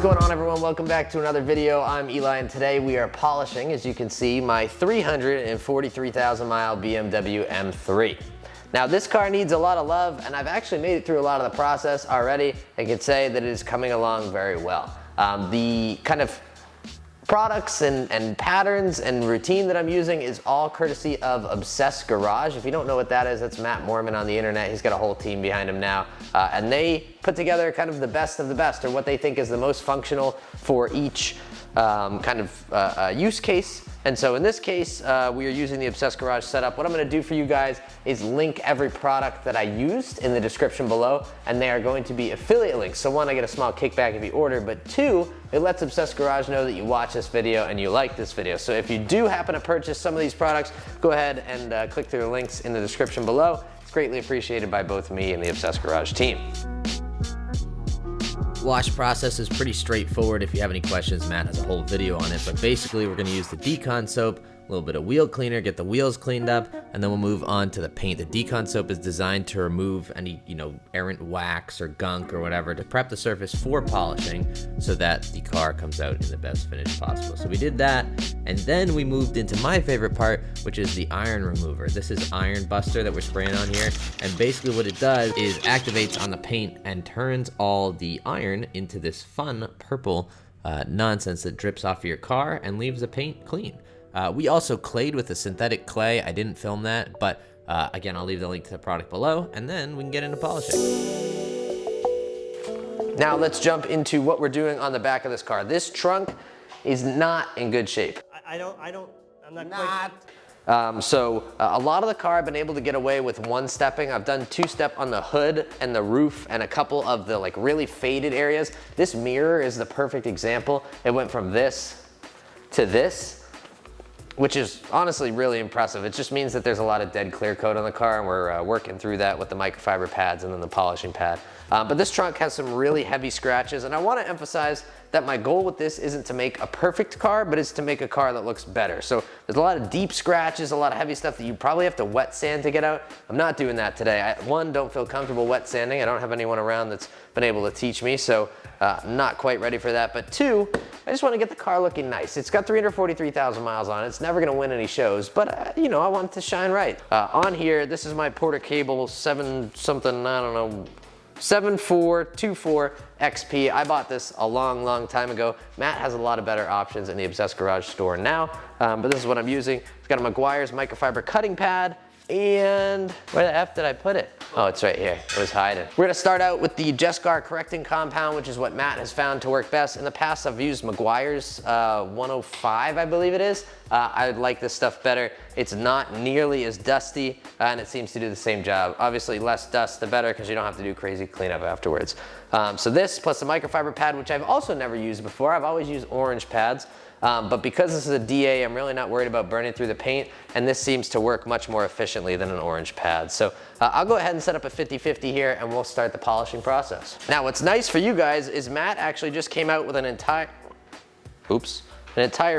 going on, everyone? Welcome back to another video. I'm Eli, and today we are polishing, as you can see, my 343,000 mile BMW M3. Now this car needs a lot of love, and I've actually made it through a lot of the process already. I can say that it is coming along very well. The kind of products and patterns and routine that I'm using is all courtesy of Obsessed Garage. If you don't know what that is, that's Matt Mormon on the internet. He's got a whole team behind him now. And they put together kind of the best of the best, or what they think is the most functional for each use case. And so in this case, we are using the Obsessed Garage setup. What I'm gonna do for you guys is link every product that I used in the description below, and they are going to be affiliate links. So one, I get a small kickback if you order, but two, it lets Obsessed Garage know that you watch this video and you like this video. So if you do happen to purchase some of these products, go ahead and click through the links in the description below. It's greatly appreciated by both me and the Obsessed Garage team. Wash process is pretty straightforward. If you have any questions, Matt has a whole video on it, but basically we're gonna use the Decon soap, a little bit of wheel cleaner, get the wheels cleaned up, and then we'll move on to the paint. The Decon soap is designed to remove any, errant wax or gunk or whatever, to prep the surface for polishing so that the car comes out in the best finish possible. So we did that, and then we moved into my favorite part, which is the iron remover. This is Iron Buster that we're spraying on here, and basically what it does is activates on the paint and turns all the iron into this fun purple nonsense that drips off of your car and leaves the paint clean. We also clayed with a synthetic clay. I didn't film that, but again, I'll leave the link to the product below, and then we can get into polishing. Now let's jump into what we're doing on the back of this car. This trunk is not in good shape. I'm not quite. So a lot of the car I've been able to get away with one-stepping. I've done two-step on the hood and the roof and a couple of the really faded areas. This mirror is the perfect example. It went from this to this, which is honestly really impressive. It just means that there's a lot of dead clear coat on the car, and we're working through that with the microfiber pads and then the polishing pad. But this trunk has some really heavy scratches, and I wanna emphasize that my goal with this isn't to make a perfect car, but it's to make a car that looks better. So there's a lot of deep scratches, a lot of heavy stuff that you probably have to wet sand to get out. I'm not doing that today. I, one, don't feel comfortable wet sanding. I don't have anyone around that's been able to teach me, so I'm not quite ready for that. But two, I just want to get the car looking nice. It's got 343,000 miles on it. It's never going to win any shows, but I want it to shine right. On here, this is my Porter Cable 7424 XP. I bought this a long time ago. Matt has a lot of better options in the Obsessed Garage store now, but this is what I'm using. It's got a Meguiar's microfiber cutting pad, and where the F did I put it? Oh, it's right here. It was hiding. We're gonna start out with the Jescar correcting compound, which is what Matt has found to work best. In the past, I've used Meguiar's 105, I believe it is. I like this stuff better. It's not nearly as dusty, and it seems to do the same job. Obviously, less dust, the better, because you don't have to do crazy cleanup afterwards. So this, plus the microfiber pad, which I've also never used before. I've always used orange pads. But because this is a DA, I'm really not worried about burning through the paint, and this seems to work much more efficiently than an orange pad. So I'll go ahead and set up a 50-50 here, and we'll start the polishing process. Now what's nice for you guys is Matt actually just came out with an entire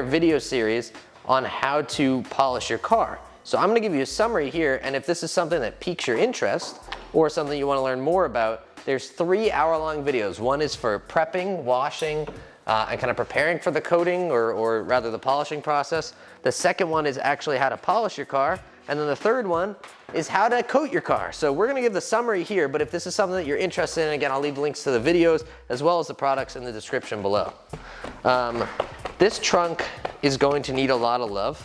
video series on how to polish your car. So I'm gonna give you a summary here, and if this is something that piques your interest or something you wanna learn more about, there's 3 hour-long videos. One is for prepping, washing, and kind of preparing for the coating, or rather the polishing process. The second one is actually how to polish your car. And then the third one is how to coat your car. So we're gonna give the summary here, but if this is something that you're interested in, again, I'll leave links to the videos as well as the products in the description below. This trunk is going to need a lot of love,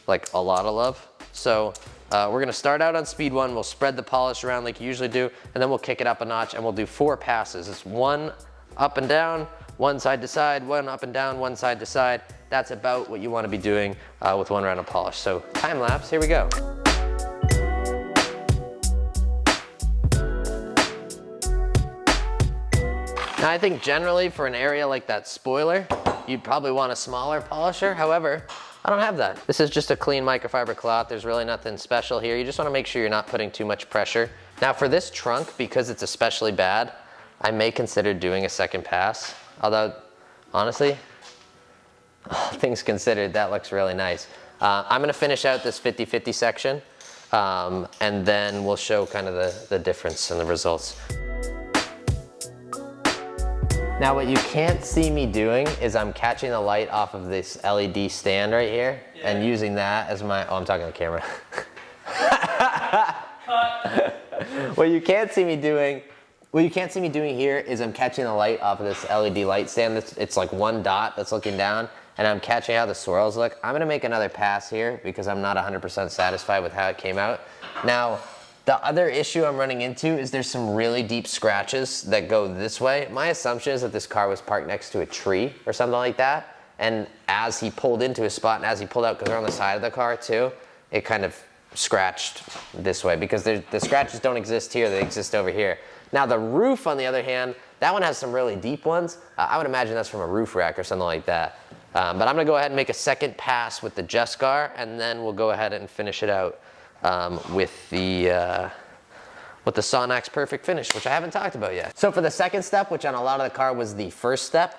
like a lot of love. So we're gonna start out on speed 1, we'll spread the polish around like you usually do, and then we'll kick it up a notch, and we'll do 4 passes. It's 1 up and down, 1 side to side, 1 up and down, 1 side to side. That's about what you want to be doing with 1 round of polish. So time lapse, here we go. Now I think generally for an area like that spoiler, you'd probably want a smaller polisher. However, I don't have that. This is just a clean microfiber cloth. There's really nothing special here. You just want to make sure you're not putting too much pressure. Now for this trunk, because it's especially bad, I may consider doing a second pass. Although, honestly, things considered, that looks really nice. I'm gonna finish out this 50-50 section, and then we'll show kind of the difference in the results. Now what you can't see me doing is I'm catching the light off of this LED stand right here and using that as my, oh, I'm talking to the camera. What you can't see me doing here is I'm catching the light off of this LED light stand. It's like one dot that's looking down, and I'm catching how the swirls look. I'm gonna make another pass here because I'm not 100% satisfied with how it came out. Now, the other issue I'm running into is there's some really deep scratches that go this way. My assumption is that this car was parked next to a tree or something like that, and as he pulled into a spot and as he pulled out, because they're on the side of the car too, it kind of scratched this way because the scratches don't exist here, they exist over here. Now the roof, on the other hand, that one has some really deep ones. I would imagine that's from a roof rack or something like that. But I'm gonna go ahead and make a second pass with the Jescar, and then we'll go ahead and finish it out with the Sonax Perfect Finish, which I haven't talked about yet. So for the second step, which on a lot of the car was the first step,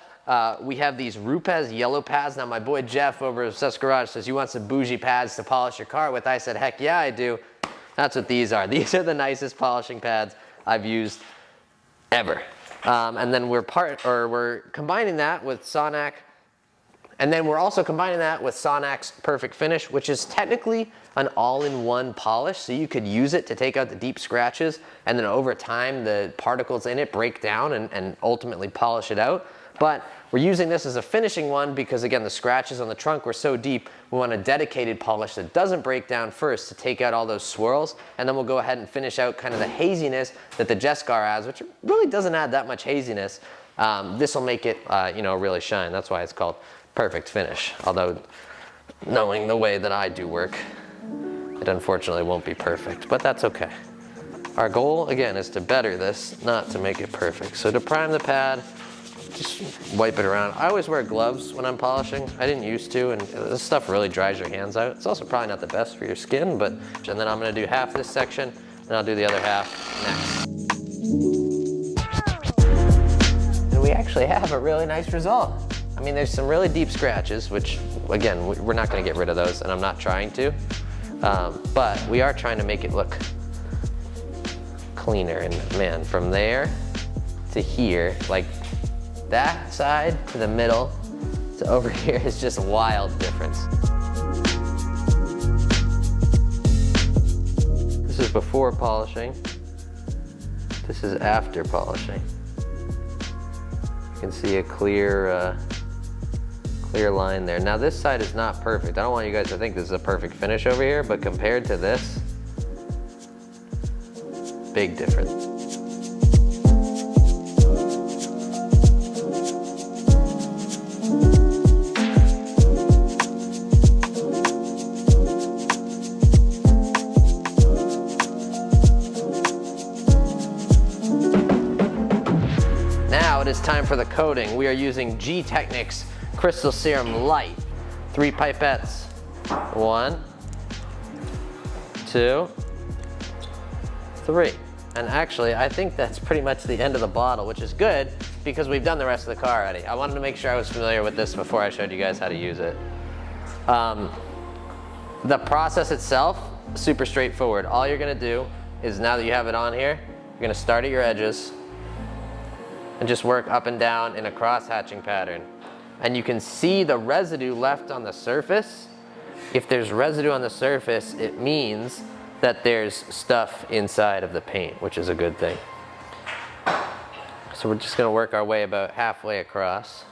we have these Rupes yellow pads. Now my boy Jeff over at Obsessed Garage says, you want some bougie pads to polish your car with? I said, heck yeah, I do. That's what these are. These are the nicest polishing pads I've used ever. And then we're combining that with Sonax. And then we're also combining that with Sonax Perfect Finish, which is technically an all-in-one polish. So you could use it to take out the deep scratches, and then over time, the particles in it break down and ultimately polish it out. But we're using this as a finishing one because, again, the scratches on the trunk were so deep, we want a dedicated polish that doesn't break down first to take out all those swirls, and then we'll go ahead and finish out kind of the haziness that the Jescar has, which really doesn't add that much haziness. This will make it, really shine. That's why it's called Perfect Finish. Although, knowing the way that I do work, it unfortunately won't be perfect, but that's okay. Our goal, again, is to better this, not to make it perfect. So to prime the pad, just wipe it around. I always wear gloves when I'm polishing. I didn't used to, and this stuff really dries your hands out. It's also probably not the best for your skin, but, and then I'm gonna do half this section, and I'll do the other half next. And we actually have a really nice result. I mean, there's some really deep scratches, which, again, we're not gonna get rid of those, and I'm not trying to, but we are trying to make it look cleaner. And man, from there to here, like that side to the middle to over here is just a wild difference. This is before polishing. This is after polishing. You can see a clear line there. Now this side is not perfect. I don't want you guys to think this is a perfect finish over here, but compared to this, big difference. Now it is time for the coating. We are using G-Technics Crystal Serum Light. 3 pipettes. 1, 2, 3. And actually, I think that's pretty much the end of the bottle, which is good because we've done the rest of the car already. I wanted to make sure I was familiar with this before I showed you guys how to use it. The process itself, super straightforward. All you're gonna do is, now that you have it on here, you're gonna start at your edges and just work up and down in a cross-hatching pattern. And you can see the residue left on the surface. If there's residue on the surface, it means that there's stuff inside of the paint, which is a good thing. So we're just gonna work our way about halfway across.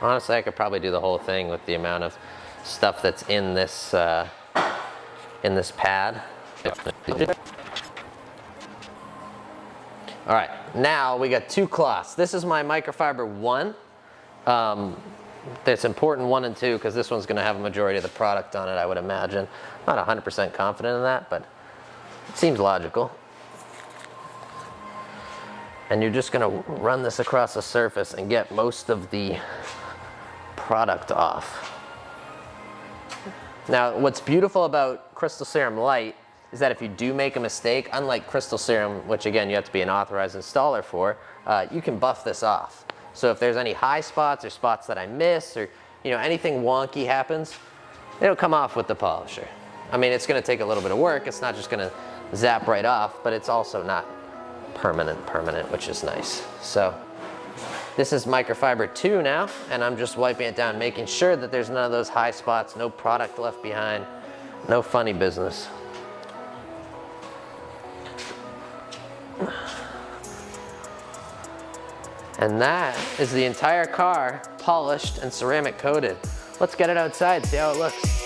Honestly, I could probably do the whole thing with the amount of stuff that's in this pad. All right, now we got 2 cloths. This is my microfiber 1. It's important 1 and 2 because this one's gonna have a majority of the product on it, I would imagine. I'm not 100% confident in that, but it seems logical. And you're just gonna run this across the surface and get most of the product off. Now, what's beautiful about Crystal Serum Light is that if you do make a mistake, unlike Crystal Serum, which again you have to be an authorized installer for, you can buff this off. So if there's any high spots or spots that I miss, or anything wonky happens, it'll come off with the polisher. I mean, it's gonna take a little bit of work. It's not just gonna zap right off, but it's also not permanent, which is nice. So this is microfiber 2 now, and I'm just wiping it down, making sure that there's none of those high spots, no product left behind, no funny business. And that is the entire car polished and ceramic coated. Let's get it outside, see how it looks.